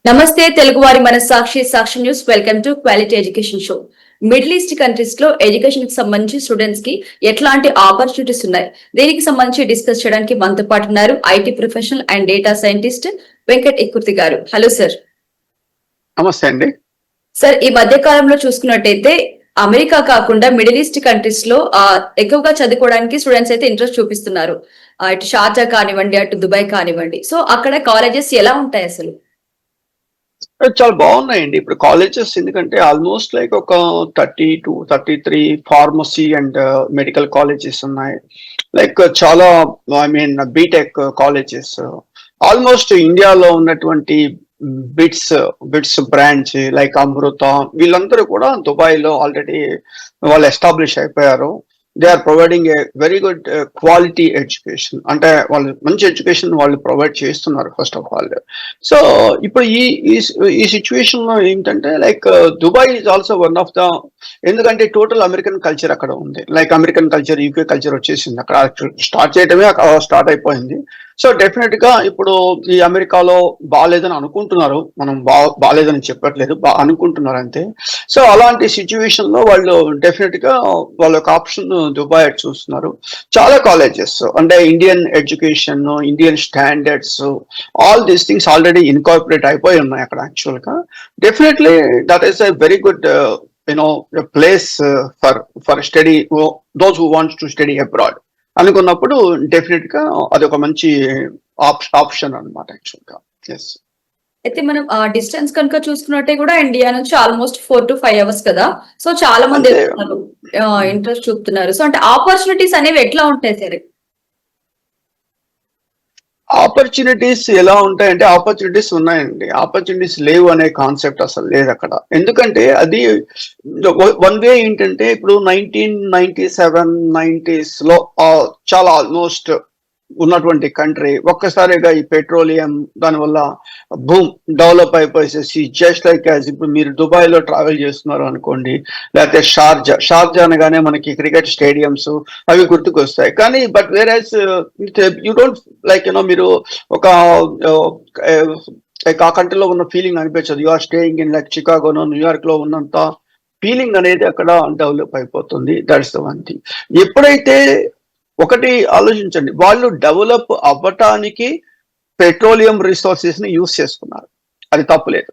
నమస్తే తెలుగువారి మన Sakshi news. Welcome to quality education show. Middle east countries లో ఎడ్యుకేషన్ కి సంబంధించి స్టూడెంట్స్ కి ఎట్లాంటి ఆపర్చునిటీస్ ఉన్నాయి, దీనికి సంబంధించి డిస్కస్ చేయడానికి మనతో పాటు ఉన్నారు IT professional and data scientist Venkat Ikurthi garu. Hello sir. నమస్తే అండి. సార్, ఈ మధ్య కాలంలో చూసుకున్నట్టయితే అమెరికా కాకుండా మిడిల్ ఈస్ట్ కంట్రీస్ లో ఎక్కువగా చదువుకోవడానికి స్టూడెంట్స్ అయితే ఇంట్రెస్ట్ చూపిస్తున్నారు. ఇటు షార్జా కానివ్వండి, అటు దుబాయ్ కానివ్వండి. సో అక్కడ కాలేజెస్ ఎలా ఉంటాయి అసలు? చాలా బాగున్నాయండి ఇప్పుడు కాలేజెస్. ఎందుకంటే ఆల్మోస్ట్ లైక్ ఒక 32-33 ఫార్మసీ అండ్ మెడికల్ కాలేజెస్ ఉన్నాయి. లైక్ చాలా బీటెక్ కాలేజెస్ ఆల్మోస్ట్ ఇండియాలో ఉన్నటువంటి బిట్స్ బ్రాంచ్ లైక్ అమృత వీళ్ళందరూ కూడా దుబాయ్ లో ఆల్రెడీ వాళ్ళు ఎస్టాబ్లిష్ అయిపోయారు. They are providing a very good quality education. అంటే వాళ్ళు మంచి ఎడ్యుకేషన్ వాళ్ళు ప్రొవైడ్ చేస్తున్నారు ఫస్ట్ ఆఫ్ ఆల్. సో ఇప్పుడు ఈ సిచ్యువేషన్ లో ఏంటంటే like Dubai is also one of the, ఎందుకంటే టోటల్ అమెరికన్ కల్చర్ అక్కడ ఉంది. Like American culture, UK culture వచ్చేసింది అక్కడ. స్టార్ట్ చేయడమే స్టార్ట్ అయిపోయింది. సో డెఫినెట్ గా ఇప్పుడు ఈ అమెరికాలో బాగాలేదని అనుకుంటున్నారు, మనం బాగాలేదని చెప్పట్లేదు, అనుకుంటున్నారు అంతే. సో అలాంటి సిచ్యువేషన్ లో వాళ్ళు డెఫినెట్ గా వాళ్ళ ఒక ఆప్షన్ దుబాయ్ చూస్తున్నారు. చాలా కాలేజెస్ అంటే Indian education, Indian standards, all these things already incorporate అయిపోయి ఉన్నాయి అక్కడ. యాక్చువల్ గా definitely that is a very good place for study, those who wants to study abroad అనుకున్నప్పుడు డెఫినెట్ గా అది ఒక మంచి ఆప్షన్ అనమాట యాక్చువల్ గా. ఎస్. అయితే మనం డిస్టెన్స్ కనుక చూసుకున్నట్టే కూడా ఇండియా నుంచి ఆల్మోస్ట్ 4 to 5 hours కదా. సో చాలా మంది ఇంట్రెస్ట్ చూపుతున్నారు. సో అంటే ఆపర్చునిటీస్ అనేవి ఎట్లా ఉంటాయి సరే? ఆపర్చునిటీస్ ఎలా ఉంటాయంటే ఆపర్చునిటీస్ ఉన్నాయండి. ఆపర్చునిటీస్ లేవు అనే కాన్సెప్ట్ అసలు లేదు అక్కడ. ఎందుకంటే అది వన్ వే ఏంటంటే ఇప్పుడు 1997-90s లో చాలా ఆల్మోస్ట్ ఉన్నటువంటి కంట్రీ ఒక్కసారిగా ఈ పెట్రోలియం దానివల్ల బూమ్ డెవలప్ అయిపోయేసి జస్ట్ లైక్ యాజ్ ఇప్పుడు మీరు దుబాయ్ లో ట్రావెల్ చేస్తున్నారు అనుకోండి, లేకపోతే షార్జా అనగానే మనకి క్రికెట్ స్టేడియంస్ అవి గుర్తుకొస్తాయి. కానీ but whereas you don't like మీరు ఒక లైక్ ఆ కంట్రీలో ఉన్న ఫీలింగ్ అనిపించదు. You are staying in like చికాగోనో న్యూయార్క్ లో ఉన్నంత ఫీలింగ్ అనేది అక్కడ డెవలప్ అయిపోతుంది. That's the one thing. ఎప్పుడైతే ఒకటి ఆలోచించండి, వాళ్ళు డెవలప్ అవ్వటానికి పెట్రోలియం రిసోర్సెస్ ని యూజ్ చేసుకున్నారు, అది తప్పులేదు.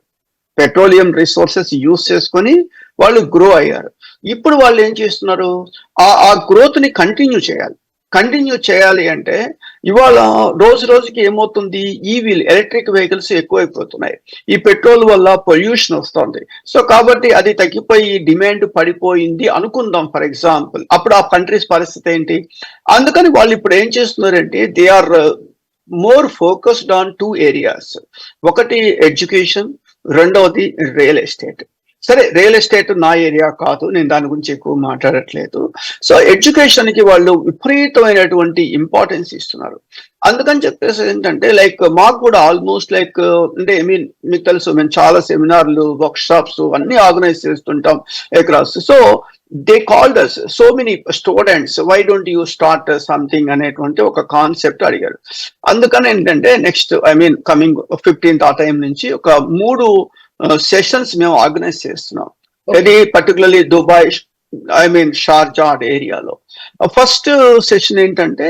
పెట్రోలియం రిసోర్సెస్ యూజ్ చేసుకొని వాళ్ళు గ్రో అయ్యారు. ఇప్పుడు వాళ్ళు ఏం చేస్తున్నారు, ఆ గ్రోత్ ని కంటిన్యూ చేయాలి అంటే ఇవాళ రోజు రోజుకి ఏమవుతుంది, ఎలక్ట్రిక్ వెహికల్స్ ఎక్కువైపోతున్నాయి. ఈ పెట్రోల్ వల్ల పొల్యూషన్ వస్తుంది. సో కాబట్టి అది తగ్గిపోయి డిమాండ్ పడిపోయింది అనుకుందాం ఫర్ ఎగ్జాంపుల్. అప్పుడు ఆ కంట్రీస్ పరిస్థితి ఏంటి? అందుకని వాళ్ళు ఇప్పుడు ఏం చేస్తున్నారంటే they are more focused on 2 areas. ఒకటి ఎడ్యుకేషన్, రెండవది రియల్ ఎస్టేట్. సరే, రియల్ ఎస్టేట్ నా ఏరియా కాదు, నేను దాని గురించి ఎక్కువ మాట్లాడట్లేదు. సో ఎడ్యుకేషన్ కి వాళ్ళు విపరీతమైనటువంటి ఇంపార్టెన్స్ ఇస్తున్నారు. అందుకని చెప్పేసి ఏంటంటే లైక్ మాకు కూడా ఆల్మోస్ట్ లైక్ అంటే మీకు తెలుసు, మేము చాలా సెమినార్లు, వర్క్ షాప్స్ అన్ని ఆర్గనైజ్ చేస్తుంటాం across. So they called us so many students, why don't you start something అనేటువంటి ఒక కాన్సెప్ట్ అడిగారు. అందుకని ఏంటంటే నెక్స్ట్ కమింగ్ 15th ఆ టైం నుంచి ఒక 3 సెషన్స్ మేము ఆర్గనైజ్ చేస్తున్నాం. ఇది పర్టికులర్లీ దుబాయ్, షార్జా ఏరియాలో. ఫస్ట్ సెషన్ ఏంటంటే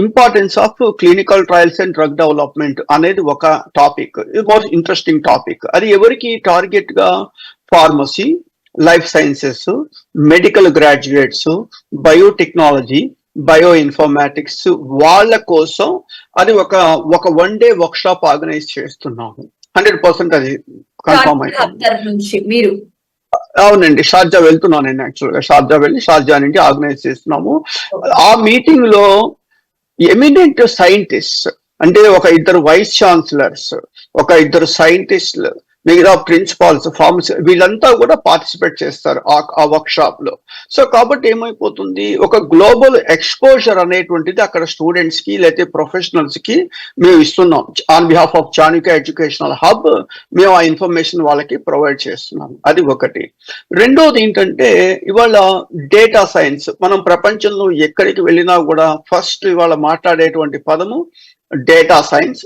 importance of clinical trials and drug development అనేది ఒక టాపిక్. Most interesting topic. అది ఎవరికి టార్గెట్ గా? Pharmacy, life sciences, medical graduates, biotechnology, bio informatics వాళ్ళ కోసం అది ఒక 1 day వర్క్ షాప్ ఆర్గనైజ్ చేస్తున్నాము. 100% అది కన్ఫర్మ్ అయిపోయింది. అవునండి, షార్జా వెళ్తున్నాను నేను. యాక్చువల్గా షార్జా వెళ్ళి షార్జా నుండి ఆర్గనైజ్ చేస్తున్నాము. ఆ మీటింగ్ లో ఎమినెంట్ సైంటిస్ట్ అంటే ఒక 2 వైస్ ఛాన్సలర్స్, ఒక 2 సైంటిస్టులు, మిగతా ప్రిన్సిపాల్స్, ఫార్మసీ వీళ్ళంతా కూడా పార్టిసిపేట్ చేస్తారు ఆ వర్క్ షాప్ లో. సో కాబట్టి ఏమైపోతుంది, ఒక గ్లోబల్ ఎక్స్పోజర్ అనేటువంటిది అక్కడ స్టూడెంట్స్ కి లేకపోతే ప్రొఫెషనల్స్ కి మేము ఇస్తున్నాం. On behalf of Chanakya educational hub మేము ఆ ఇన్ఫర్మేషన్ వాళ్ళకి ప్రొవైడ్ చేస్తున్నాం. అది ఒకటి. రెండోది ఏంటంటే ఇవాళ డేటా సైన్స్. మనం ప్రపంచంలో ఎక్కడికి వెళ్ళినా కూడా ఫస్ట్ ఇవాళ మాట్లాడేటువంటి పదము data science,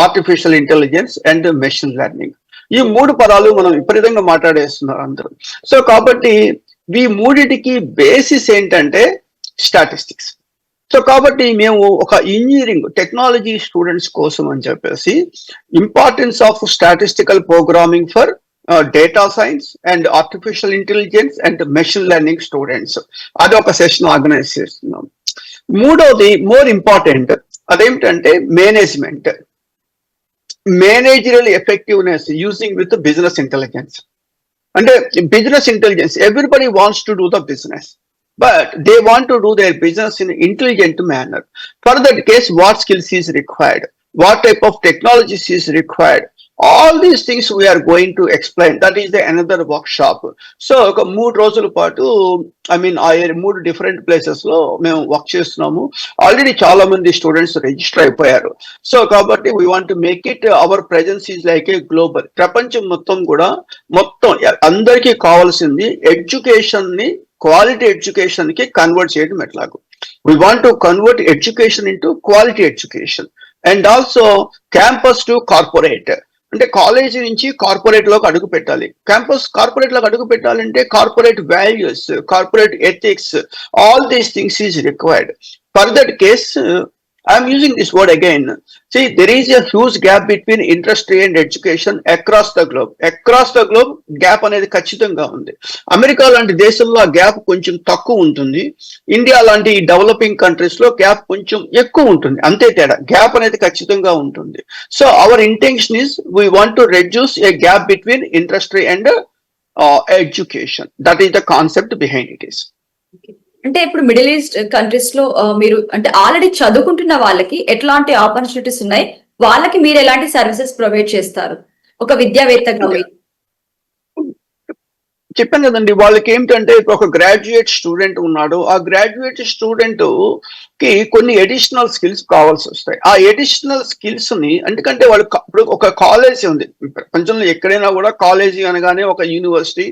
artificial intelligence and machine learning. ఈ 3 పదాలు మనం విపరీతంగా మాట్లాడేస్తున్నారు అందరూ. సో కాబట్టి ఈ మూడిటికి బేసిస్ ఏంటంటే స్టాటిస్టిక్స్. సో కాబట్టి మేము ఒక ఇంజనీరింగ్ టెక్నాలజీ స్టూడెంట్స్ కోసం అని చెప్పేసి importance of statistical programming for data science and artificial intelligence and machine learning students అది ఒక సెషన్ ఆర్గనైజ్ చేస్తున్నాం. మూడోది మోర్ ఇంపార్టెంట్, అదేమిటంటే management, managerial effectiveness using with business intelligence. అంటే business intelligence, everybody wants to do the business, but they want to do their business in an intelligent manner. For that case, what skills is required, what type of technologies is required, all these things we are going to explain. That is the another workshop. So ఒక 3 రోజుల పాటు ఆ 3 different places లో మేము work చేస్తున్నాము. Already చాలా మంది students register అయిపోయారు. సో కాబట్టి we want to make it our presence is like a global. ప్రపంచం మొత్తం అందరికీ కావాల్సింది ఎడ్యుకేషన్ ని క్వాలిటీ ఎడ్యుకేషన్ కి కన్వర్ట్ చేయడం ఎట్లాగో. We want to convert education into quality education and also campus to corporate. అంటే కాలేజీ నుంచి కార్పొరేట్ లోకి అడుగు పెట్టాలి. కార్పొరేట్ లోకి అడుగు పెట్టాలంటే corporate values, corporate ethics, all these things is required. For that case I'm using this word again. See, there is a huge gap between industry and education across the globe. Across the globe, gap అనేది ఖచ్చితంగా ఉంది. America లాంటి దేశంలో ఆ gap కొంచెం తక్కువ ఉంటుంది. India లాంటి డెవలపింగ్ కంట్రీస్ లో గ్యాప్ కొంచెం ఎక్కువ ఉంటుంది. అంతే తేడా, గ్యాప్ అనేది ఖచ్చితంగా ఉంటుంది. So our intention is we want to reduce A gap between industry and education. That is the concept behind it is. అంటే ఇప్పుడు మిడిల్ ఈస్ట్ కంట్రీస్ లో మీరు అంటే ఆల్రెడీ చదువుకుంటున్న వాళ్ళకి ఎట్లాంటి ఆపర్చునిటీస్ ఉన్నాయి, వాళ్ళకి మీరు ఎలాంటి సర్వీసెస్ ప్రొవైడ్ చేస్తారు ఒక విద్యావేత్తగా? చెప్పాను కదండి, వాళ్ళకి ఏమిటంటే ఒక గ్రాడ్యుయేట్ స్టూడెంట్ ఉన్నాడు. ఆ గ్రాడ్యుయేట్ స్టూడెంట్ కి కొన్ని అడిషనల్ స్కిల్స్ కావాల్సి వస్తాయి. ఆ అడిషనల్ స్కిల్స్ ని ఎందుకంటే వాళ్ళు ఇప్పుడు ఒక కాలేజీ ఉంది ప్రపంచంలో ఎక్కడైనా కూడా, కాలేజీ అనగానే ఒక యూనివర్సిటీ,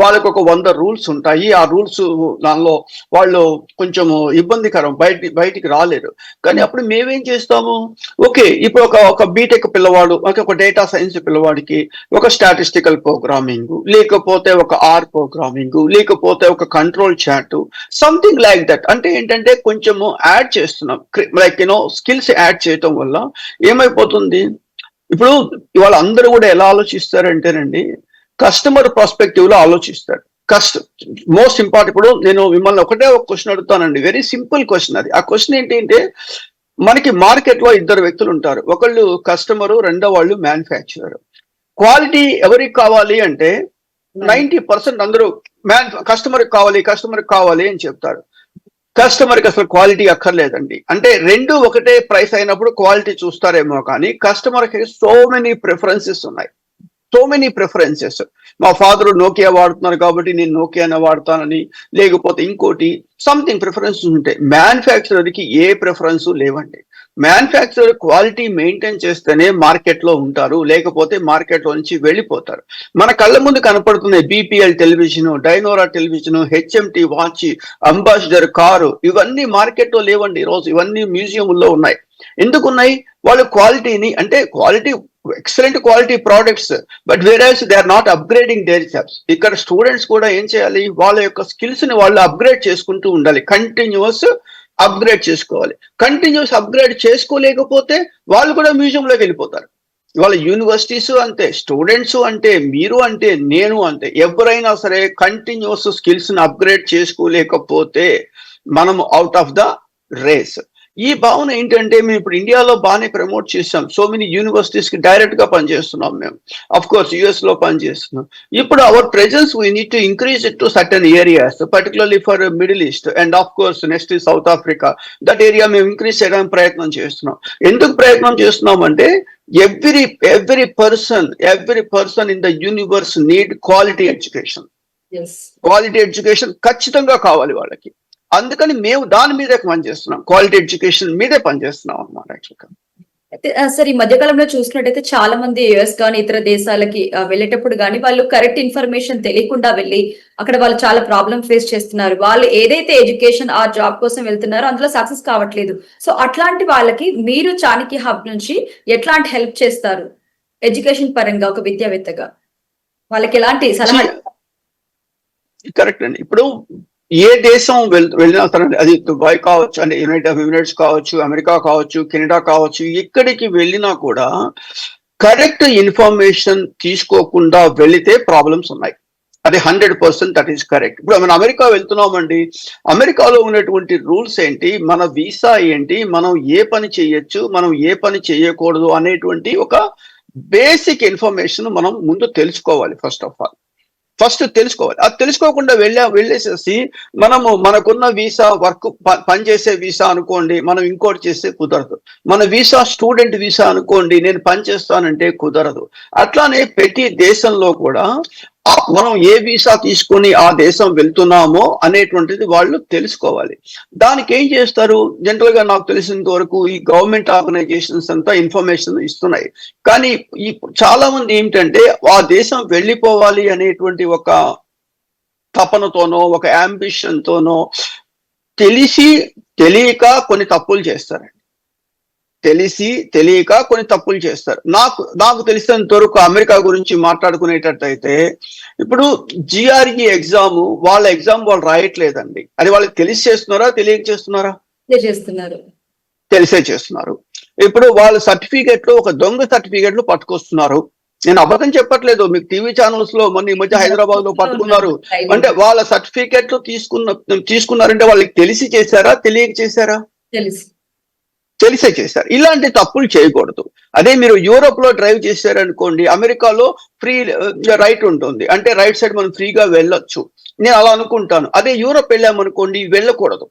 వాళ్ళకి ఒక 100 రూల్స్ ఉంటాయి. ఆ రూల్స్ దానిలో వాళ్ళు కొంచెము ఇబ్బందికరం, బయటికి రాలేరు. కానీ అప్పుడు మేమేం చేస్తాము, ఓకే ఇప్పుడు ఒక బీటెక్ పిల్లవాడు, ఒక డేటా సైన్స్ పిల్లవాడికి ఒక స్టాటిస్టికల్ ప్రోగ్రామింగ్, లేకపోతే ఒక ఆర్ ప్రోగ్రామింగ్, లేకపోతే ఒక control chat, something like that. అంటే ఏంటంటే కొంచెము యాడ్ చేస్తున్నాం, లైక్ స్కిల్స్ యాడ్ చేయటం వల్ల ఏమైపోతుంది, ఇప్పుడు ఇవాళ అందరూ కూడా ఎలా ఆలోచిస్తారంటేనండి, కస్టమర్ పర్స్పెక్టివ్ లో ఆలోచిస్తారు. Most important. ఇప్పుడు నేను మిమ్మల్ని ఒక క్వశ్చన్ అడుగుతానండి, వెరీ సింపుల్ క్వశ్చన్ అది. ఆ క్వశ్చన్ ఏంటంటే, మనకి మార్కెట్ లో 2 వ్యక్తులు ఉంటారు, ఒకళ్ళు కస్టమరు, రెండో వాళ్ళు మ్యానుఫ్యాక్చరర్. క్వాలిటీ ఎవరికి కావాలి అంటే 90% అందరూ కస్టమర్ కావాలి అని చెప్తారు. కస్టమర్కి అసలు క్వాలిటీ అక్కర్లేదండి. అంటే 2 ఒకటే ప్రైస్ అయినప్పుడు క్వాలిటీ చూస్తారేమో, కానీ కస్టమర్కి సో మెనీ ప్రిఫరెన్సెస్ ఉన్నాయి, సో మెనీ ప్రిఫరెన్సెస్. మా ఫాదర్ నోకియా వాడుతున్నారు కాబట్టి నేను నోకియానే వాడతానని, లేకపోతే ఇంకోటి సంథింగ్ ప్రిఫరెన్సెస్ ఉంటాయి. మ్యానుఫ్యాక్చరర్కి ఏ ప్రిఫరెన్స్ లేవండి. మ్యానుఫ్యాక్చరర్ క్వాలిటీ మెయింటైన్ చేస్తేనే మార్కెట్ లో ఉంటారు, లేకపోతే మార్కెట్ లో నుంచి వెళ్ళిపోతారు. మన కళ్ళ ముందు కనపడుతున్నాయి BPL television, Dyanora television, HMT watch, Ambassador car, ఇవన్నీ మార్కెట్ లో లేవండి ఈరోజు. ఇవన్నీ మ్యూజియంలో ఉన్నాయి. ఎందుకున్నాయి? వాళ్ళు క్వాలిటీని, అంటే quality excellent quality products, but whereas they are not upgrading their selves. ఇక్కడ స్టూడెంట్స్ కూడా ఏం చేయాలి, వాళ్ళ యొక్క స్కిల్స్ ని వాళ్ళు అప్గ్రేడ్ చేసుకుంటూ ఉండాలి. కంటిన్యూస్ అప్గ్రేడ్ చేసుకోవాలి. కంటిన్యూస్ అప్గ్రేడ్ చేసుకోలేకపోతే వాళ్ళు కూడా మ్యూజియంలోకి వెళ్ళిపోతారు. వాళ్ళ యూనివర్సిటీస్ అంతే, స్టూడెంట్స్ అంటే, మీరు అంటే, నేను అంతే. ఎవరైనా సరే కంటిన్యూస్ స్కిల్స్ ని అప్గ్రేడ్ చేసుకోలేకపోతే మనం అవుట్ ఆఫ్ ద రేస్. ఈ భావన ఏంటంటే, మేము ఇప్పుడు ఇండియాలో బాగానే ప్రమోట్ చేసాం. సో మెనీ యూనివర్సిటీస్ కి డైరెక్ట్ గా పనిచేస్తున్నాం మేము. అఫ్ కోర్స్ యుఎస్ లో పనిచేస్తున్నాం. ఇప్పుడు our presence we need to increase it to certain areas, particularly for Middle East and of course next South Africa. That area మేము ఇంక్రీజ్ చేయడానికి ప్రయత్నం చేస్తున్నాం. ఎందుకు ప్రయత్నం చేస్తున్నాం అంటే, every person in the universe need quality education. Quality education ఖచ్చితంగా కావాలి వాళ్ళకి. అందుకని మేము దాని మీదే పనిచేస్తున్నాం, క్వాలిటీ ఎడ్యుకేషన్ మీదే పనిచేస్తున్నాం అన్నమాట. అయితే సార్ ఈ మధ్య కాలంలో చూసినట్టయితే చాలా మంది యుఎస్ కానీ ఇతర దేశాలకి వెళ్ళేటప్పుడు కానీ వాళ్ళు కరెక్ట్ ఇన్ఫర్మేషన్ తెలియకుండా వెళ్ళి అక్కడ వాళ్ళు చాలా ప్రాబ్లమ్ ఫేస్ చేస్తున్నారు. వాళ్ళు ఏదైతే ఎడ్యుకేషన్ ఆ జాబ్ కోసం వెళ్తున్నారో అందులో సక్సెస్ కావట్లేదు. సో అట్లాంటి వాళ్ళకి మీరు చాణక్య హబ్ నుంచి ఎట్లాంటి హెల్ప్ చేస్తారు ఎడ్యుకేషన్ పరంగా ఒక విద్యావేత్తగా? వాళ్ళకి ఎలాంటి సలహా? కరెక్ట్ అండి. ఇప్పుడు ఏ దేశం వెళ్ళినా సరే, అది దుబాయ్ కావచ్చు, అంటే యునైటెడ్ అరబ్ ఎమిరేట్స్ కావచ్చు, అమెరికా కావచ్చు, కెనడా కావచ్చు, ఎక్కడికి వెళ్ళినా కూడా కరెక్ట్ ఇన్ఫర్మేషన్ తీసుకోకుండా వెళితే ప్రాబ్లమ్స్ ఉన్నాయి. అది 100% దట్ ఈస్ కరెక్ట్. ఇప్పుడు మనం అమెరికా వెళ్తున్నామండి, అమెరికాలో ఉన్నటువంటి రూల్స్ ఏంటి, మన వీసా ఏంటి, మనం ఏ పని చేయొచ్చు, మనం ఏ పని చేయకూడదు అనేటువంటి ఒక బేసిక్ ఇన్ఫర్మేషన్ మనం ముందు తెలుసుకోవాలి. ఫస్ట్ తెలుసుకోవాలి. అది తెలుసుకోకుండా వెళ్ళేసేసి మనకున్న వీసా వర్క్ పనిచేసే వీసా అనుకోండి, మనం ఇంకోటి చేస్తే కుదరదు. మన వీసా స్టూడెంట్ వీసా అనుకోండి, నేను పని చేస్తానంటే కుదరదు. అట్లానే ప్రతి దేశంలో కూడా మనం ఏ వీసా తీసుకొని ఆ దేశం వెళ్తున్నామో అనేటువంటిది వాళ్ళు తెలుసుకోవాలి. దానికి ఏం చేస్తారు, జనరల్ గా నాకు తెలిసినంత వరకు ఈ గవర్నమెంట్ ఆర్గనైజేషన్స్ అంతా ఇన్ఫర్మేషన్ ఇస్తున్నాయి. కానీ ఈ చాలా మంది ఏమిటంటే ఆ దేశం వెళ్ళిపోవాలి అనేటువంటి ఒక తపనతోనో ఒక అంబిషన్ తోనో తెలిసి తెలియక కొన్ని తప్పులు చేస్తారండి. తెలియక కొన్ని తప్పులు చేస్తారు. నాకు తెలిసినంత వరకు అమెరికా గురించి మాట్లాడుకునేటట్టయితే, ఇప్పుడు జిఆర్ఈ ఎగ్జామ్ వాళ్ళు రాయట్లేదండి. అది వాళ్ళకి తెలిసి చేస్తున్నారా, తెలియక చేస్తున్నారా? తెలిసే చేస్తున్నారు. ఇప్పుడు వాళ్ళ సర్టిఫికెట్లు ఒక దొంగ సర్టిఫికెట్లు పట్టుకొస్తున్నారు. నేను అబద్ధం చెప్పట్లేదు. మీకు టీవీ ఛానల్స్ లో మొన్న ఈ మధ్య హైదరాబాద్ లో పట్టుకున్నారు. అంటే వాళ్ళ సర్టిఫికెట్లు తీసుకున్నారంటే వాళ్ళకి తెలిసి చేశారా, తెలియక చేశారా? తెలిసే చేశారు. ఇలాంటి తప్పులు చేయకూడదు. అదే మీరు యూరోప్ లో డ్రైవ్ చేశారనుకోండి, అమెరికాలో ఫ్రీ రైట్ ఉంటుంది, అంటే రైట్ సైడ్ మనం ఫ్రీగా వెళ్ళొచ్చు. నేను అలా అనుకుంటాను. అదే యూరోప్ వెళ్ళామనుకోండి, వెళ్ళకూడదు.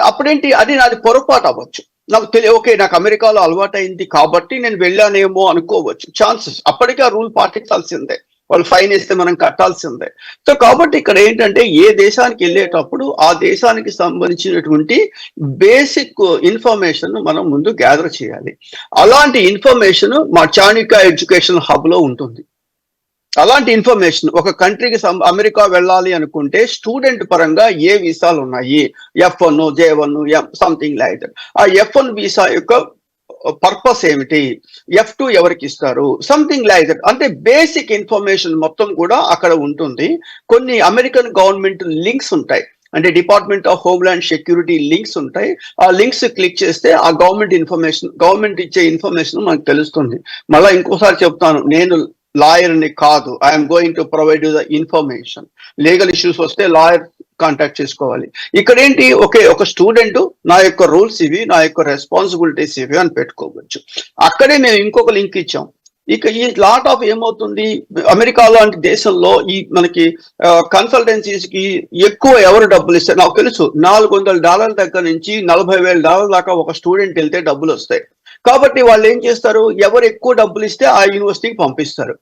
అప్పుడేంటి, అది నాది పొరపాటు అవ్వచ్చు. ఓకే, నాకు అమెరికాలో అలవాటైంది కాబట్టి నేను వెళ్ళానేమో అనుకోవచ్చు. ఛాన్సెస్, అప్పటికే ఆ రూల్ పాటించాల్సిందే. వాళ్ళు ఫైన్ వేస్తే మనం కట్టాల్సిందే. సో కాబట్టి ఇక్కడ ఏంటంటే, ఏ దేశానికి వెళ్ళేటప్పుడు ఆ దేశానికి సంబంధించినటువంటి బేసిక్ ఇన్ఫర్మేషన్ మనం ముందు గ్యాదర్ చేయాలి. అలాంటి ఇన్ఫర్మేషన్ మా చాణక్య ఎడ్యుకేషన్ హబ్ లో ఉంటుంది. అలాంటి ఇన్ఫర్మేషన్ ఒక కంట్రీకి అమెరికా వెళ్ళాలి అనుకుంటే స్టూడెంట్ పరంగా ఏ వీసాలు ఉన్నాయి, F1, J1, something like that. ఆ F1 వీసా యొక్క పర్పస్ ఏమిటి, F2 ఎవరికి ఇస్తారు, సంథింగ్ లైక్ దట్. అంటే బేసిక్ ఇన్ఫర్మేషన్ మొత్తం కూడా అక్కడ ఉంటుంది. కొన్ని అమెరికన్ గవర్నమెంట్ లింక్స్ ఉంటాయి, అంటే department of homeland security links ఉంటాయి. ఆ లింక్స్ క్లిక్ చేస్తే ఆ గవర్నమెంట్ ఇచ్చే ఇన్ఫర్మేషన్ మనకు తెలుస్తుంది. మళ్ళీ ఇంకోసారి చెప్తాను, నేను లాయర్ని కాదు. I'm going to provide you the information. Legal issues వస్తే లాయర్ కాంటాక్ట్ చేసుకోవాలి. ఇక్కడ ఏంటి, ఒక స్టూడెంట్ నా యొక్క రూల్స్ ఇవి, నా యొక్క రెస్పాన్సిబిలిటీస్ ఇవి అని పెట్టుకోవచ్చు. అక్కడే మేము ఇంకొక లింక్ ఇచ్చాం. ఇక ఈ లాట్ ఆఫ్ ఏమవుతుంది, అమెరికా లాంటి దేశంలో ఈ మనకి కన్సల్టెన్సీస్ కి ఎక్కువ ఎవరు డబ్బులు ఇస్తారు నాకు తెలుసు. $400 దగ్గర నుంచి $40,000 దాకా ఒక స్టూడెంట్ వెళ్తే డబ్బులు వస్తాయి. కాబట్టి వాళ్ళు ఏం చేస్తారు, ఎవరు ఎక్కువ డబ్బులు ఇస్తే ఆ యూనివర్సిటీకి పంపిస్తారు.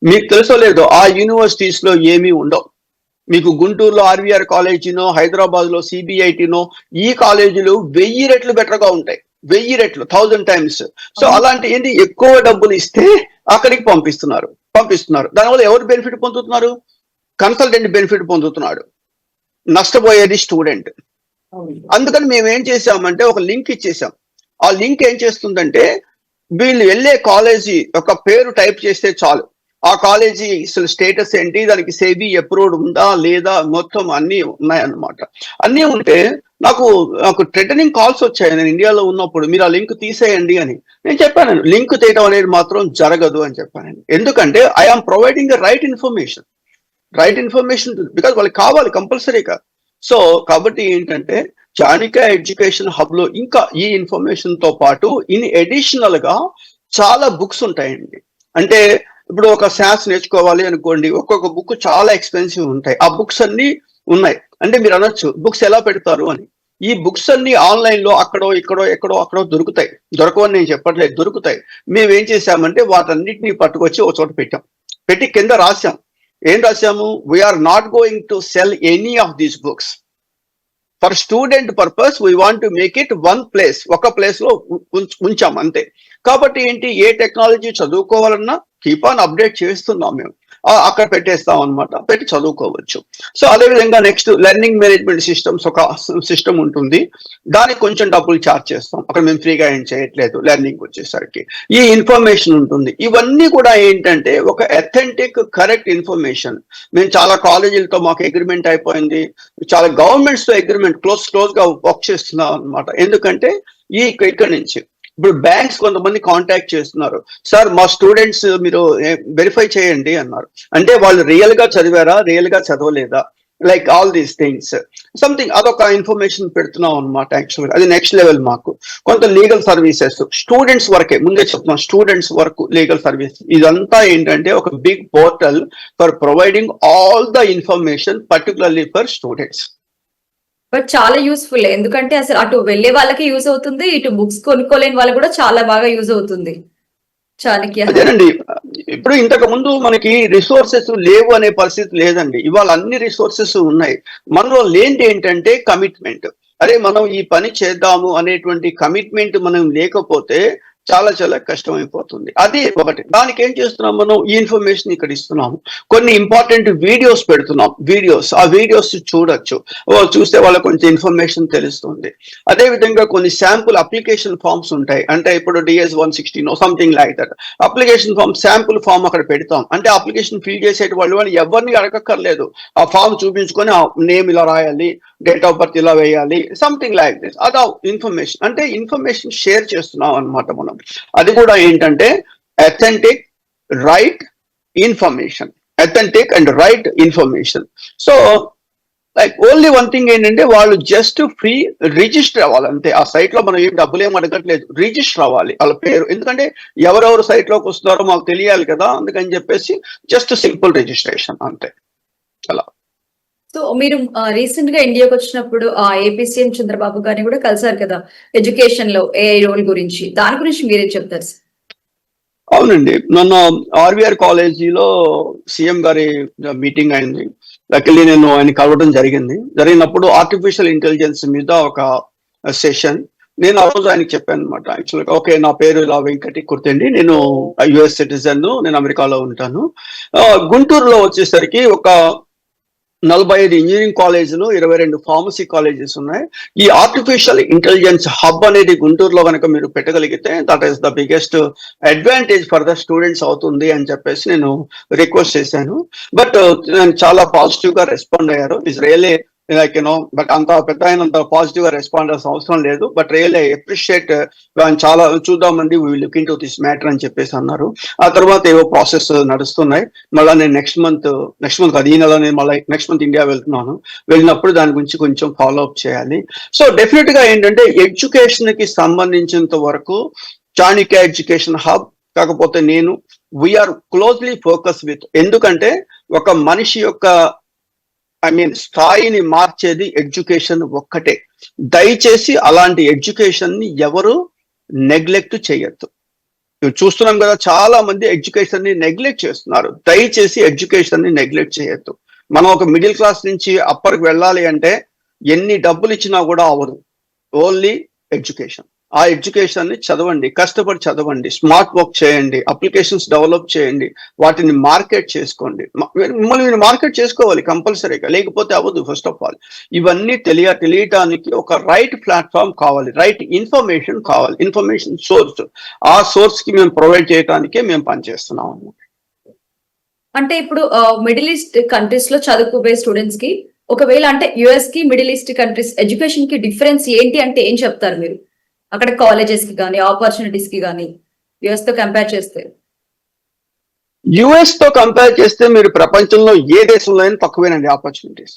మీకు తెలుసో లేదో, ఆ యూనివర్సిటీస్ లో ఏమీ ఉండవు. మీకు గుంటూరులో ఆర్వీఆర్ కాలేజీనో, హైదరాబాద్ లో సిబిఐటీనో, ఈ కాలేజీలు 1000 రెట్లు బెటర్ గా ఉంటాయి. 1000 రెట్లు, 1000 times. సో అలాంటి ఏంటి, ఎక్కువ డబ్బులు ఇస్తే అక్కడికి పంపిస్తున్నారు. దానివల్ల ఎవరు బెనిఫిట్ పొందుతున్నారు, కన్సల్టెంట్ బెనిఫిట్ పొందుతున్నాడు, నష్టపోయేది స్టూడెంట్. అందుకని మేము ఏం చేసామంటే ఒక లింక్ ఇచ్చేసాం. ఆ లింక్ ఏం చేస్తుందంటే, వీళ్ళు వెళ్ళే కాలేజీ యొక్క పేరు టైప్ చేస్తే చాలు, ఆ కాలేజీ స్టేటస్ ఏంటి, దానికి సెబీ అప్రూవ్డ్ ఉందా లేదా, మొత్తం అన్ని ఉన్నాయన్నమాట. అన్ని ఉంటే నాకు థ్రెటనింగ్ కాల్స్ వచ్చాయి నేను ఇండియాలో ఉన్నప్పుడు, మీరు ఆ లింక్ తీసేయండి అని. నేను చెప్పాను, లింక్ తీయడం అనేది మాత్రం జరగదు అని చెప్పాను. ఎందుకంటే I am providing the right information because వాళ్ళకి కావాలి కంపల్సరీగా. సో కాబట్టి ఏంటంటే, చాణక్య ఎడ్యుకేషన్ హబ్ లో ఇంకా ఈ ఇన్ఫర్మేషన్ తో పాటు ఇన్ అడిషనల్ గా చాలా బుక్స్ ఉంటాయండి. అంటే ఇప్పుడు ఒక శాస్ నేర్చుకోవాలి అనుకోండి, ఒక్కొక్క బుక్ చాలా ఎక్స్పెన్సివ్ ఉంటాయి. ఆ బుక్స్ అన్ని ఉన్నాయి. అంటే మీరు అనొచ్చు, బుక్స్ ఎలా పెడతారు అని. ఈ బుక్స్ అన్ని ఆన్లైన్ లో ఎక్కడో దొరుకుతాయి. దొరకవని నేను చెప్పట్లేదు, దొరుకుతాయి. మేము ఏం చేసామంటే వాటన్నిటిని పట్టుకొచ్చి ఒక చోట పెట్టి కింద రాసాం. ఏం రాసాము, we're not going to sell any of these books for student purpose we want to make it one place, ఒక ప్లేస్ లో ఉంచాం అంతే. కాబట్టి ఏంటి, ఏ టెక్నాలజీ చదువుకోవాలన్నా కీప్ ఆన్ అప్డేట్ చేస్తున్నాం మేము, అక్కడ పెట్టేస్తాం అనమాట, పెట్టి చదువుకోవచ్చు. సో అదేవిధంగా నెక్స్ట్ లెర్నింగ్ మేనేజ్మెంట్ సిస్టమ్స్ ఒక సిస్టమ్ ఉంటుంది, దానికి కొంచెం డబ్బులు ఛార్జ్ చేస్తాం, అక్కడ మేము ఫ్రీగా ఏం చేయట్లేదు. లెర్నింగ్ వచ్చేసరికి ఈ ఇన్ఫర్మేషన్ ఉంటుంది. ఇవన్నీ కూడా ఏంటంటే ఒక అథెంటిక్ కరెక్ట్ ఇన్ఫర్మేషన్. మేము చాలా కాలేజీలతో మాకు అగ్రిమెంట్ అయిపోయింది, చాలా గవర్నమెంట్స్ తో అగ్రిమెంట్ క్లోజ్ గా వర్క్ చేస్తున్నాం అనమాట. ఎందుకంటే ఇక్కడ నుంచి ఇప్పుడు బ్యాంక్స్ కొంతమంది కాంటాక్ట్ చేస్తున్నారు, సార్ మా స్టూడెంట్స్ మీరు వెరిఫై చేయండి అన్నారు. అంటే వాళ్ళు రియల్ గా చదివారా, రియల్ గా చదవలేదా, like all these things something, అదొక ఇన్ఫర్మేషన్ పెడుతున్నాం అనమాట. యాక్చువల్గా అది నెక్స్ట్ లెవెల్. మాకు కొంత లీగల్ సర్వీసెస్ స్టూడెంట్స్ వరకే, ముందే చెప్తున్నాం స్టూడెంట్స్ వరకు లీగల్ సర్వీస్. ఇదంతా ఏంటంటే ఒక big portal for providing all the information particularly for students. But చాలా యూస్ఫుల్, ఎందుకంటే అసలు అటు వెళ్ళే వాళ్ళకి యూజ్ అవుతుంది, ఇటు బుక్స్ కొనుక్కోలేని వాళ్ళకి కూడా చాలా బాగా యూజ్ అవుతుంది. చాణక్య అదేనండి, ఇప్పుడు ఇంతకు ముందు మనకి రిసోర్సెస్ లేవు అనే పరిస్థితి లేదండి, ఇవాళ అన్ని రిసోర్సెస్ ఉన్నాయి. మనలో లేనిది ఏంటంటే కమిట్మెంట్. అరే మనం ఈ పని చేద్దాము అనేటువంటి కమిట్మెంట్ మనం లేకపోతే చాలా చాలా కష్టమైపోతుంది. అది ఒకటి. దానికి ఏం చేస్తున్నాం, మనం ఈ ఇన్ఫర్మేషన్ ఇక్కడ ఇస్తున్నాము. కొన్ని ఇంపార్టెంట్ వీడియోస్ పెడుతున్నాం, ఆ వీడియోస్ చూడొచ్చు, చూస్తే వాళ్ళకి కొంచెం ఇన్ఫర్మేషన్ తెలుస్తుంది. అదే విధంగా కొన్ని శాంపుల్ అప్లికేషన్ ఫామ్స్ ఉంటాయి, అంటే ఇప్పుడు DS 116 something like that application form, sample form అక్కడ పెడతాం. అంటే అప్లికేషన్ ఫిల్ చేసే వాళ్ళు ఎవరిని అడగక్కర్లేదు, ఆ ఫామ్ చూపించుకొని ఆ నేమ్ ఇలా రాయాలి, డేట్ ఆఫ్ బర్త్ ఇలా వేయాలి, సంథింగ్ లైక్ దిస్. అదా ఇన్ఫర్మేషన్, అంటే ఇన్ఫర్మేషన్ షేర్ చేస్తున్నాం అనమాట మనం. అది కూడా ఏంటంటే authentic right information, authentic and right information. So like only one thing ఏంటంటే వాళ్ళు జస్ట్ ఫ్రీ రిజిస్టర్ అవ్వాలి అంతే. ఆ సైట్ లో మనం ఏం డబ్బులు ఏం అడగట్లేదు, రిజిస్టర్ అవ్వాలి వాళ్ళ పేరు. ఎందుకంటే ఎవరెవరు సైట్ లోకి వస్తున్నారో మాకు తెలియాలి కదా, అందుకని చెప్పేసి జస్ట్ సింపుల్ రిజిస్ట్రేషన్ అంతే. అలా. సో మీరు రీసెంట్ గా ఇండియాకి వచ్చినప్పుడు ఏపీ సీఎం చంద్రబాబు గారిని కూడా కలిసారు కదా, ఎడ్యుకేషన్ లో AI రోల్ గురించి, దాని గురించి మీరేం చెప్తారు సార్? అవునండి, మొన్న ఆర్వీఆర్ కాలేజీలో సీఎం గారి మీటింగ్ అయింది. లక్కీలీ నేను ఆయన కలవడం జరిగినప్పుడు ఆర్టిఫిషియల్ ఇంటెలిజెన్స్ మీద ఒక సెషన్ నేను ఆ రోజు ఆయనకి చెప్పాను అనమాట. యాక్చువల్గా ఓకే, నా పేరు ఇలా వెంకటి కుర్తండి, నేను US సిటిజన్, నేను అమెరికాలో ఉంటాను. గుంటూరులో వచ్చేసరికి ఒక 45 ఇంజనీరింగ్ కాలేజీలు, 22 ఫార్మసీ కాలేజెస్ ఉన్నాయి. ఈ ఆర్టిఫిషియల్ ఇంటెలిజెన్స్ హబ్ అనేది గుంటూరులో కనుక మీరు పెట్టగలిగితే that is the biggest advantage for the students అవుతుంది అని చెప్పేసి నేను రిక్వెస్ట్ చేశాను. బట్ చాలా పాజిటివ్ గా రెస్పాండ్ అయ్యారు. ఇస్ రియలీ లైక్ బట్ అంత పెద్ద అయినంత పాజిటివ్ గా రెస్పాండ్ అవ్వాల్సిన అవసరం లేదు. బట్ రియల్లీ అప్రిషియేట్, చాలా చూద్దామండి, we look in to this matter అని చెప్పేసి అన్నారు. ఆ తర్వాత ఏవో ప్రాసెస్ నడుస్తున్నాయి. మళ్ళీ నేను నెక్స్ట్ మంత్ అది ఈ నెల నేను మళ్ళీ నెక్స్ట్ మంత్ ఇండియా వెళ్ళినప్పుడు దాని గురించి కొంచెం ఫాలో అప్ చేయాలి. సో డెఫినెట్ గా ఏంటంటే ఎడ్యుకేషన్ కి సంబంధించినంత వరకు చాణక్య ఎడ్యుకేషన్ హబ్, కాకపోతే నేను వీఆర్ క్లోజ్లీ ఫోకస్ విత్, ఎందుకంటే ఒక మనిషి యొక్క స్థాయిని మార్చేది ఎడ్యుకేషన్ ఒక్కటే. దయచేసి అలాంటి ఎడ్యుకేషన్ ని ఎవరు నెగ్లెక్ట్ చేయొద్దు. చూస్తున్నాం కదా, చాలా మంది ఎడ్యుకేషన్ ని నెగ్లెక్ట్ చేస్తున్నారు. దయచేసి ఎడ్యుకేషన్ ని నెగ్లెక్ట్ చేయొద్దు. మనం ఒక మిడిల్ క్లాస్ నుంచి అప్పర్కి వెళ్ళాలి అంటే ఎన్ని డబ్బులు ఇచ్చినా కూడా అవ్వదు. Only education. ఆ ఎడ్యుకేషన్ ని చదవండి, కష్టపడి చదవండి, స్మార్ట్ వర్క్ చేయండి, అప్లికేషన్స్ డెవలప్ చేయండి, వాటిని మార్కెట్ చేసుకోండి. మిమ్మల్ని మీరు మార్కెట్ చేసుకోవాలి కంపల్సరీగా, లేకపోతే అవ్వదు. ఫస్ట్ ఆఫ్ ఆల్ ఇవన్నీ తెలియటానికి ఒక రైట్ ప్లాట్ఫామ్ కావాలి, రైట్ ఇన్ఫర్మేషన్ కావాలి, ఇన్ఫర్మేషన్ సోర్స్. ఆ సోర్స్ కి మేము ప్రొవైడ్ చేయడానికే మేము పనిచేస్తున్నాం. అంటే ఇప్పుడు మిడిల్ ఈస్ట్ కంట్రీస్ లో చదువుకోబోయే స్టూడెంట్స్ కి, ఒకవేళ అంటే US కి మిడిల్ ఈస్ట్ కంట్రీస్ ఎడ్యుకేషన్ కి డిఫరెన్స్ ఏంటి అంటే ఏం చెప్తారు మీరు? అక్కడ కాలేజెస్ కి కానీ, ఆపర్చునిటీస్ కి కానీ US తో కంపేర్ చేస్తే? US తో కంపేర్ చేస్తే మీరు ప్రపంచంలో ఏ దేశంలో అయినా తక్కువేనండి ఆపర్చునిటీస్.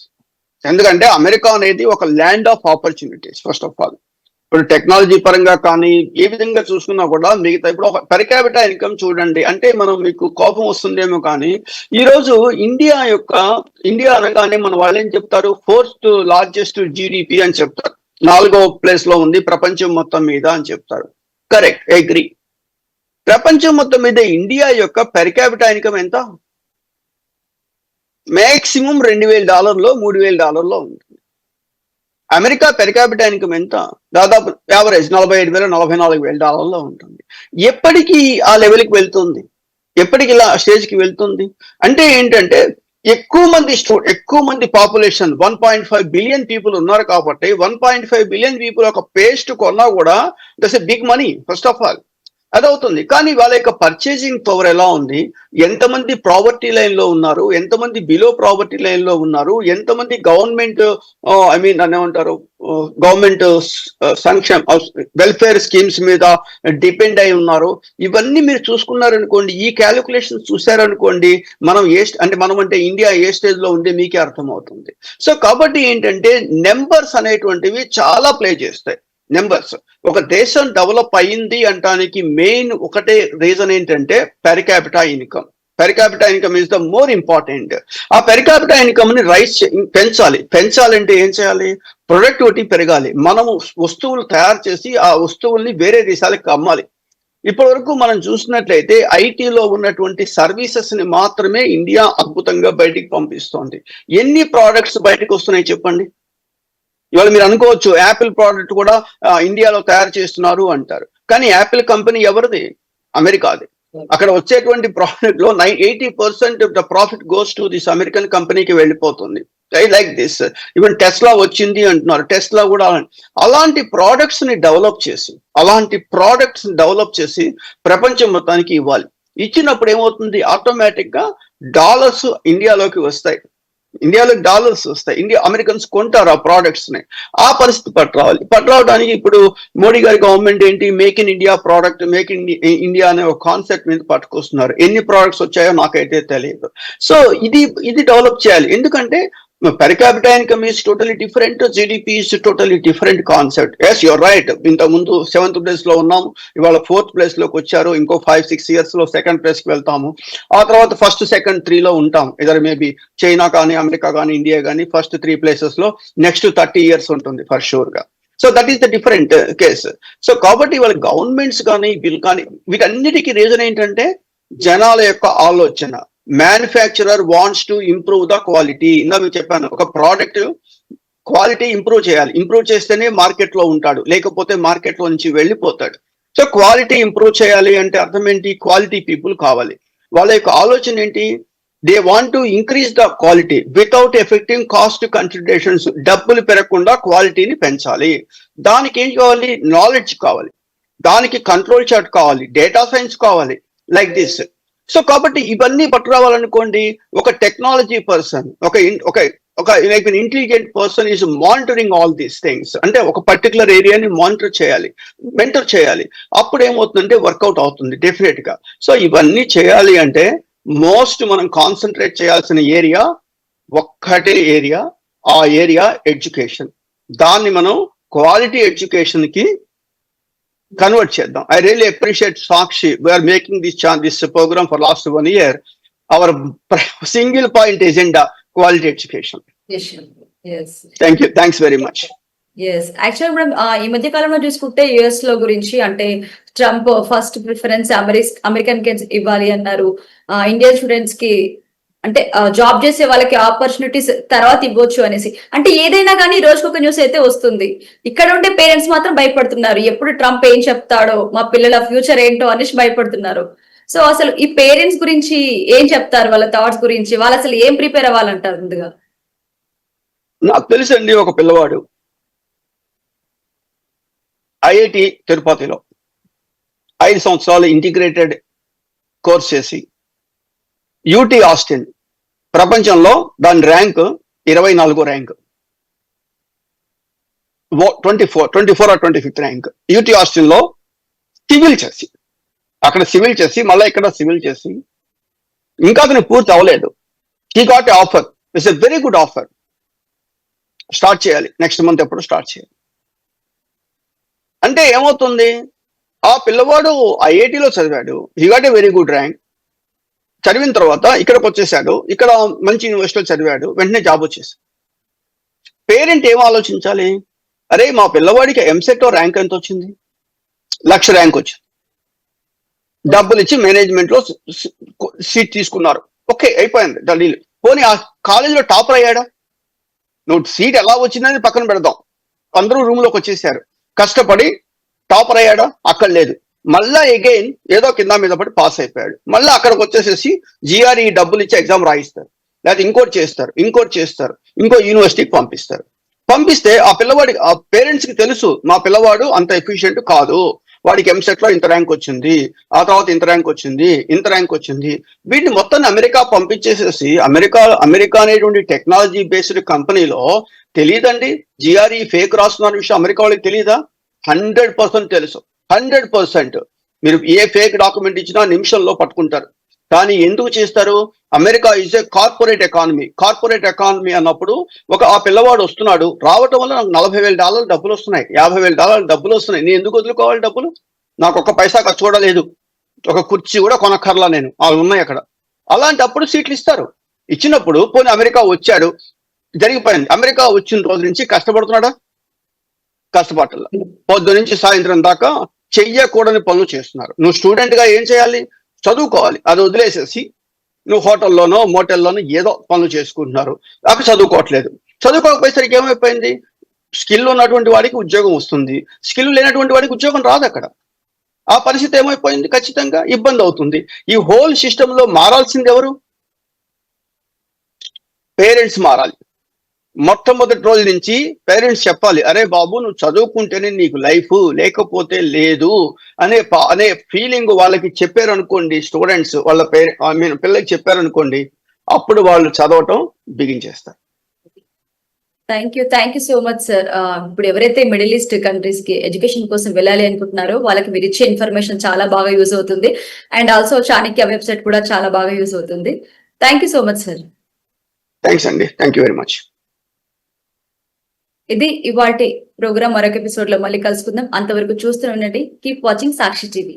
ఎందుకంటే అమెరికా అనేది ఒక land of opportunities. First of all ఇప్పుడు టెక్నాలజీ పరంగా కానీ ఏ విధంగా చూసుకున్నా కూడా మిగతా, ఇప్పుడు ఒక పర్ క్యాపిటా ఇన్కమ్ చూడండి, అంటే మనం మీకు కోపం వస్తుందేమో కానీ ఈ రోజు ఇండియా అనగానే మన వాళ్ళు ఏం చెప్తారు, 4th లార్జెస్ట్ GDP అని చెప్తారు, 4వ ప్లేస్ లో ఉంది ప్రపంచం మొత్తం మీద అని చెప్తారు. Correct, agree. ప్రపంచం మొత్తం మీద ఇండియా యొక్క పెర్ క్యాపిటా ఇన్కమ్ ఎంత? మాక్సిమం $2,000 $3,000 ఉంటుంది. అమెరికా పెర్ క్యాపిటా ఇన్కమ్ ఎంత? దాదాపు యావరేజ్ $45,000 ఉంటుంది. ఎప్పటికీ ఆ లెవెల్కి వెళ్తుంది? ఎప్పటికి ఇలా స్టేజ్కి వెళ్తుంది? అంటే ఏంటంటే ఎక్కువ మంది పాపులేషన్ 1.5 బిలియన్ పీపుల్ ఉన్నారు కాబట్టి 1.5 బిలియన్ పీపుల్ ఒక పేస్ట్ కొన్నా కూడా that's a big money first of all. అదవుతుంది. కానీ వాళ్ళ యొక్క పర్చేసింగ్ పవర్ ఎలా ఉంది? ఎంతమంది ప్రావర్టీ లైన్ లో ఉన్నారు? ఎంతమంది బిలో ప్రావర్టీ లైన్ లో ఉన్నారు? ఎంతమంది గవర్నమెంట్ ఏమంటారు గవర్నమెంట్ సంక్షేమ వెల్ఫేర్ స్కీమ్స్ మీద డిపెండ్ అయి ఉన్నారు? ఇవన్నీ మీరు చూసుకున్నారనుకోండి, ఈ క్యాలిక్యులేషన్ చూసారనుకోండి, మనం అంటే ఇండియా ఏ స్టేజ్ లో ఉంది మీకే అర్థమవుతుంది. సో కాబట్టి ఏంటంటే నెంబర్స్ అనేటువంటివి చాలా ప్లే చేస్తాయి. నెంబర్స్ ఒక దేశం డెవలప్ అయ్యింది అంటానికి మెయిన్ ఒకటే రీజన్ ఏంటంటే per capita income. Per capita income is the more important. ఆ పెర్ క్యాపిటా ఇన్కమ్ ని పెంచాలంటే ఏం చేయాలి? ప్రొడక్టివిటీ పెరగాలి. మనము వస్తువులు తయారు చేసి ఆ వస్తువుల్ని వేరే దేశాలకు అమ్మాలి. ఇప్పటి వరకు మనం చూసినట్లయితే ఐటీలో ఉన్నటువంటి సర్వీసెస్ ని మాత్రమే ఇండియా అద్భుతంగా బయటికి పంపిస్తోంది. ఎన్ని ప్రోడక్ట్స్ బయటకు వస్తున్నాయి చెప్పండి? ఇవాళ మీరు అనుకోవచ్చు యాపిల్ ప్రోడక్ట్ కూడా ఇండియాలో తయారు చేస్తున్నారు అంటారు. కానీ యాపిల్ కంపెనీ ఎవరిది? అమెరికాది. అక్కడ వచ్చేటువంటి ప్రోడక్ట్ లో 80% of the profit goes to this American కంపెనీకి వెళ్ళిపోతుంది. I like this. Even Tesla వచ్చింది అంటున్నారు. టెస్లా కూడా అలాంటి ప్రోడక్ట్స్ ని డెవలప్ చేసి ప్రపంచం మొత్తానికి ఇవ్వాలి. ఇచ్చినప్పుడు ఏమవుతుంది? ఆటోమేటిక్ గా డాలర్స్ ఇండియాలోకి వస్తాయి. అమెరికన్స్ కొంటారు ఆ ప్రోడక్ట్స్ ని. ఆ పరిస్థితి పట్టురావడానికి ఇప్పుడు మోడీ గారి గవర్నమెంట్ ఏంటి? Make in India product, make in India అనే ఒక కాన్సెప్ట్ మీద పట్టుకొస్తున్నారు. ఎన్ని ప్రోడక్ట్స్ వచ్చాయో నాకైతే తెలియదు. సో ఇది డెవలప్ చేయాలి. ఎందుకంటే per capita income is totally different, GDP is totally different concept. Yes, you're right. ఇంత ముందు 7th place లో ఉన్నాము, ఇవాళ 4th place లోకి వచ్చారు. ఇంకో 5-6 years లో 2nd place కి వెళ్తాము. ఆ తర్వాత 1st, 2nd, 3 లో ఉంటాం. ఇదర్ మేబీ చైనా కానీ, అమెరికా కానీ, ఇండియా కానీ ఫస్ట్ 3 places లో నెక్స్ట్ 30 years ఉంటుంది ఫర్ షూర్ గా. So that is the different case. So కాబట్టి వాళ్ళ గవర్నమెంట్స్ కానీ వీళ్ళు కానీ వీటన్నిటికీ రీజన్ ఏంటంటే జనాల యొక్క ఆలోచన. Manufacturer wants to improve the quality. ఇందా మీకు చెప్పాను, ఒక ప్రోడక్ట్ క్వాలిటీ ఇంప్రూవ్ చేయాలి. ఇంప్రూవ్ చేస్తేనే మార్కెట్ లో ఉంటాడు, లేకపోతే మార్కెట్ లో నుంచి వెళ్ళిపోతాడు. సో క్వాలిటీ ఇంప్రూవ్ చేయాలి అంటే అర్థం ఏంటి? క్వాలిటీ పీపుల్ కావాలి. వాళ్ళ యొక్క ఆలోచన ఏంటి? They want to increase the quality without effecting cost considerations. డబ్బులు పెరగకుండా క్వాలిటీని పెంచాలి. దానికి ఏం కావాలి? నాలెడ్జ్ కావాలి, దానికి కంట్రోల్ చార్ట్ కావాలి, డేటా సైన్స్ కావాలి, లైక్ దిస్. సో కాబట్టి ఇవన్నీ పట్టురావాలనుకోండి, ఒక టెక్నాలజీ పర్సన్, ఒక intelligent person is monitoring all these things. అంటే ఒక పర్టికులర్ ఏరియాని మెంటర్ చేయాలి. అప్పుడు ఏమవుతుందంటే వర్కౌట్ అవుతుంది డెఫినెట్ గా. సో ఇవన్నీ చేయాలి అంటే మనం కాన్సన్ట్రేట్ చేయాల్సిన ఏరియా ఒక్కటే ఏరియా, ఆ ఏరియా ఎడ్యుకేషన్. దాన్ని మనం క్వాలిటీ ఎడ్యుకేషన్ కి కన్వర్ట్ చేద్దాం. I really appreciate Sakshi. We are making this program for last 1 year. Our single point agenda, quality education. Yes. Thank you. Thanks very much. Yes, actual madam ఈ మధ్య కాలంలో చూసుకుంటే US లో గురించి అంటే Trump first preference American కి ఇవ్వాలి అన్నారు. ఇండియన్ స్టూడెంట్స్ కి అంటే జాబ్ చేసే వాళ్ళకి ఆపర్చునిటీస్ తర్వాత ఇవ్వచ్చు అనేసి. అంటే ఏదైనా కానీ రోజుకొక ఒక న్యూస్ అయితే వస్తుంది. ఇక్కడ ఉండే పేరెంట్స్ మాత్రం భయపడుతున్నారు, ఎప్పుడు ట్రంప్ ఏం చెప్తాడో, మా పిల్లల ఫ్యూచర్ ఏంటో అనేసి భయపడుతున్నారు. సో అసలు ఈ పేరెంట్స్ గురించి ఏం చెప్తారు? వాళ్ళ థాట్స్ గురించి, వాళ్ళు అసలు ఏం ప్రిపేర్ అవ్వాలంటారు? ముందుగా నాకు తెలుసండి, ఒక పిల్లవాడు ఐఐటి తిరుపతిలో 5 సంవత్సరాలు ఇంటిగ్రేటెడ్ కోర్స్ చేసి యూటీ ఆస్టిన్ ప్రపంచంలో దాని ర్యాంక్ 24వ rank, 24 or 25th rank. UT Austin లో సివిల్ చేసి మళ్ళీ ఇక్కడ సివిల్ చేసి ఇంకా అతను పూర్తి అవ్వలేదు. He got a offer. It's a very good offer. Start చేయాలి, నెక్స్ట్ మంత్ ఎప్పుడు స్టార్ట్ చేయాలి. అంటే ఏమవుతుంది? ఆ పిల్లవాడు ఐఐటిలో చదివాడు, he got a very good rank. చదివిన తర్వాత ఇక్కడికి వచ్చేసాడు, ఇక్కడ మంచి యూనివర్సిటీలో చదివాడు, వెంటనే జాబ్ వచ్చేసి. పేరెంట్ ఏం ఆలోచించాలి? అరే మా పిల్లవాడికి ఎంసెట్ ర్యాంక్ ఎంత వచ్చింది? 1,00,000 ర్యాంక్ వచ్చింది. డబ్బులు ఇచ్చి మేనేజ్మెంట్ లో సీట్ తీసుకున్నారు. ఓకే, అయిపోయింది డీల్. పోనీ ఆ కాలేజీలో టాపర్ అయ్యాడా? నువ్వు సీట్ ఎలా వచ్చిందని పక్కన పెడదాం, అందరూ రూమ్ లోకి వచ్చేసారు, కష్టపడి టాపర్ అయ్యాడా? అక్కడ లేదు. మళ్ళా అగైన్ ఏదో కింద మీద పడి పాస్ అయిపోయాడు. మళ్ళీ అక్కడికి వచ్చేసేసి జిఆర్ఈ డబ్బులు ఇచ్చి ఎగ్జామ్ రాయిస్తారు, లేకపోతే ఇంకోటి చేస్తారు, ఇంకో యూనివర్సిటీకి పంపిస్తారు. పంపిస్తే ఆ పిల్లవాడికి, ఆ పేరెంట్స్ కి తెలుసు మా పిల్లవాడు అంత ఎఫిషియెంట్ కాదు, వాడికి ఎంసెట్ లో ఇంత ర్యాంక్ వచ్చింది, ఆ తర్వాత ఇంత ర్యాంక్ వచ్చింది. వీటిని మొత్తం అమెరికా పంపించేసేసి అమెరికా అనేటువంటి టెక్నాలజీ బేస్డ్ కంపెనీలో తెలియదండి జిఆర్ఈ ఫేక్ రాస్తున్న విషయం అమెరికా వాళ్ళకి తెలియదా? 100% తెలుసు. 100%. మీరు ఏ ఫేక్ డాక్యుమెంట్ ఇచ్చినా నిమిషంలో పట్టుకుంటారు. కానీ ఎందుకు చేస్తారు? America is a corporate economy అన్నప్పుడు ఆ పిల్లవాడు వస్తున్నాడు, రావటం వల్ల నాకు $40,000 డబ్బులు వస్తున్నాయి, $50,000 డబ్బులు వస్తున్నాయి. నేను ఎందుకు వదులుకోవాలి డబ్బులు? నాకు ఒక్క పైసా ఖర్చు కూడా లేదు, ఒక కుర్చీ కూడా కొనక్కర్లా నేను, అవి ఉన్నాయి అక్కడ. అలాంటప్పుడు సీట్లు ఇస్తారు. ఇచ్చినప్పుడు పోనీ అమెరికా వచ్చాడు, జరిగిపోయింది. అమెరికా వచ్చిన రోజు నుంచి కష్టపడుతున్నాడా? కష్టపడాల. పొద్దు నుంచి సాయంత్రం దాకా చెయ్యకూడని పనులు చేస్తున్నారు. నువ్వు స్టూడెంట్ గా ఏం చేయాలి? చదువుకోవాలి. అది వదిలేసేసి నువ్వు హోటల్లోనో మోటల్లోనో ఏదో పనులు చేసుకుంటున్నారు, అక్కడ చదువుకోవట్లేదు. చదువుకోకపోయేసరికి ఏమైపోయింది? స్కిల్ ఉన్నటువంటి వాడికి ఉద్యోగం వస్తుంది, స్కిల్ లేనటువంటి వాడికి ఉద్యోగం రాదు అక్కడ. ఆ పరిస్థితి ఏమైపోయింది? ఖచ్చితంగా ఇబ్బంది అవుతుంది. ఈ హోల్ సిస్టమ్ లో మారాల్సింది ఎవరు? పేరెంట్స్ మారాలి. మొట్టమొదటి రోజు నుంచి పేరెంట్స్ చెప్పాలి, అరే బాబు నువ్వు చదువుకుంటేనే నీకు లైఫ్, లేకపోతే లేదు అనే ఫీలింగ్ వాళ్ళకి చెప్పారనుకోండి. స్టూడెంట్స్ వాళ్ళ పిల్లలకి చెప్పారనుకోండి, అప్పుడు వాళ్ళు చదవటం బిగించేస్తారు. Thank you so much sir. ఇప్పుడు ఎవరైతే మిడిల్ ఈస్ట్ కంట్రీస్ కి ఎడ్యుకేషన్ కోసం వెళ్ళాలి అనుకుంటున్నారో వాళ్ళకి మీరు ఇచ్చే ఇన్ఫర్మేషన్ చాలా బాగా యూజ్ అవుతుంది. అండ్ ఆల్సో చాణక్య వెబ్సైట్ కూడా చాలా బాగా యూజ్ అవుతుంది. Thank you so much sir. Thanks అండి, థ్యాంక్ యూ వెరీ మచ్. ఇది ఇవాల్టి ప్రోగ్రామ్. మరొక ఎపిసోడ్ లో మళ్ళీ కలుసుకుందాం. అంతవరకు చూస్తూనే ఉండండి. కీప్ వాచింగ్ సాక్షి టీవీ.